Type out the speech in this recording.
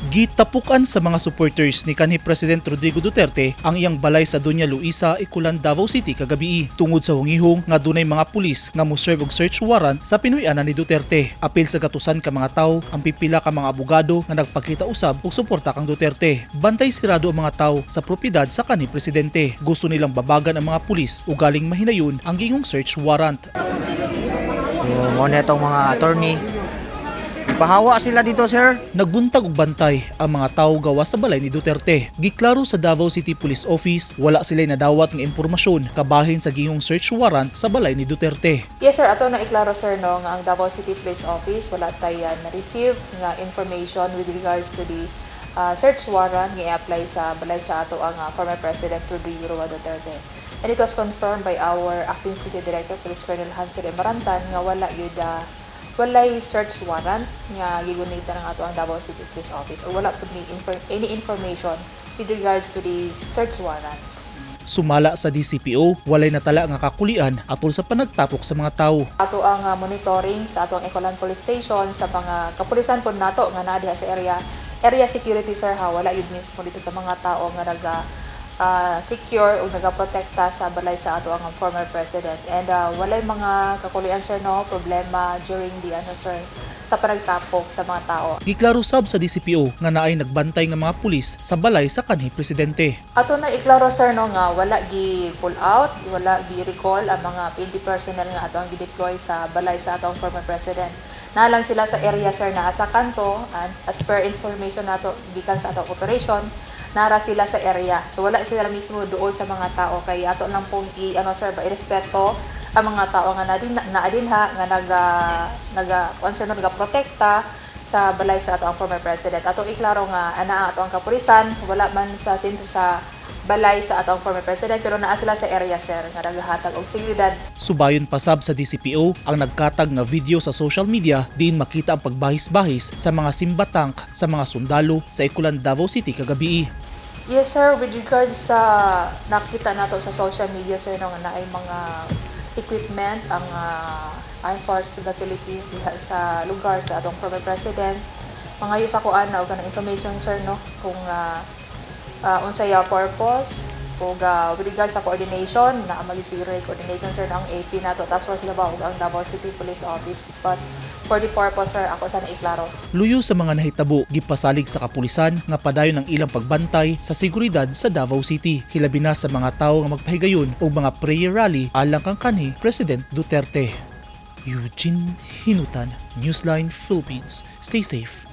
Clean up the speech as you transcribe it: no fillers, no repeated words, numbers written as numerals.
Gitapukan sa mga supporters ni kanhi President Rodrigo Duterte ang iyang balay sa Doña Luisa, Ikulan, Davao City kagabii tungod sa hungihong nga dunay mga pulis nga moserve og search warrant sa pinuy-ana ni Duterte. Apil sa gatusan ka mga tawo ang pipila ka mga abogado nga nagpakita usab og suporta kang Duterte. Bantay sirado ang mga tawo sa propiedad sa kanhi presidente. Gusto nilang babagan ang mga pulis ug galing mahinayon ang gingong search warrant. So, muna itong mga attorney. Pahawa sila dito, sir. Nagbuntag og bantay ang mga tawo gawa sa balay ni Duterte. Giklaro sa Davao City Police Office, wala sila nadawat ng impormasyon kabahin sa gingong search warrant sa balay ni Duterte. Yes sir, ato na iklaro sir no nga ang Davao City Police Office wala tayo na-receive nga information with regards to the search warrant nga i-apply sa balay sa ato ang former President Rodrigo Duterte. And it was confirmed by our Acting City Director, Police Colonel Hansel Marantan nga walay search warrant nga gigunita ng ato ang Davao City Police Office o wala pud ni any information with regards to the search warrant. Sumala sa DCPO, walay natala nga kakulian atol sa panagtapok sa mga tawo. Ato ang monitoring sa ato ang Ikulan Police Station sa mga kapulisan po nato nga naa diha sa area security sir ha, wala yun mismo dito sa mga tao nga secure o nagaprotekta sa balay sa ato ang former president. And walay mga kakulian sir no problema during the sa panagtapok sa mga tao. Giklaro sab sa DCPO nga naay nagbantay nga mga pulis sa balay sa kanhi presidente. Ato na iklaro sir no nga wala gi pull out, wala gi recall ang mga PNP personnel nga ato ang gi-deploy sa balay sa ato ang former president. Nalang sila sa area sir na sa kanto, and as per information nato gikan sa ato operation nara sila sa area. So wala sila mismo doon sa mga tao kay ato lang pong irespeto ang mga tao nga naadinha nga nagaprotekta sa balay sa ato ang former president. Ato iklaro nga ana ato ang kapulisan wala man sa sentro sa balay sa ato ang former president pero naa sila sa area sir nga nagahatag og seguridad. Subayon pasab sa DCPO ang nagkatag nga video sa social media diin makita ang pagbahis-bahis sa mga simbatang sa mga sundalo sa Ikulan, Davao City kagabii. Yes sir, with regards sa nakita nato sa social media sir no nga naay mga equipment ang Armed Forces of the Philippines diha sa lugar sa atong former president. Mga sa kuan na og information sir no kung unsay purpose ug with regards sa coordination na mag-zero coordination sir ng AP nato task force Davao ug ang Davao City Police Office, but for the purpose sir ako sana iklaro. Luyo sa mga nahitabo gipasalig sa kapulisan nga padayon ang ilang pagbantay sa seguridad sa Davao City, hilabi na sa mga tawo nga magpahigayon og mga prayer rally alang kang kanhi President Duterte. Eugene Hinutan, Newsline Philippines. Stay safe.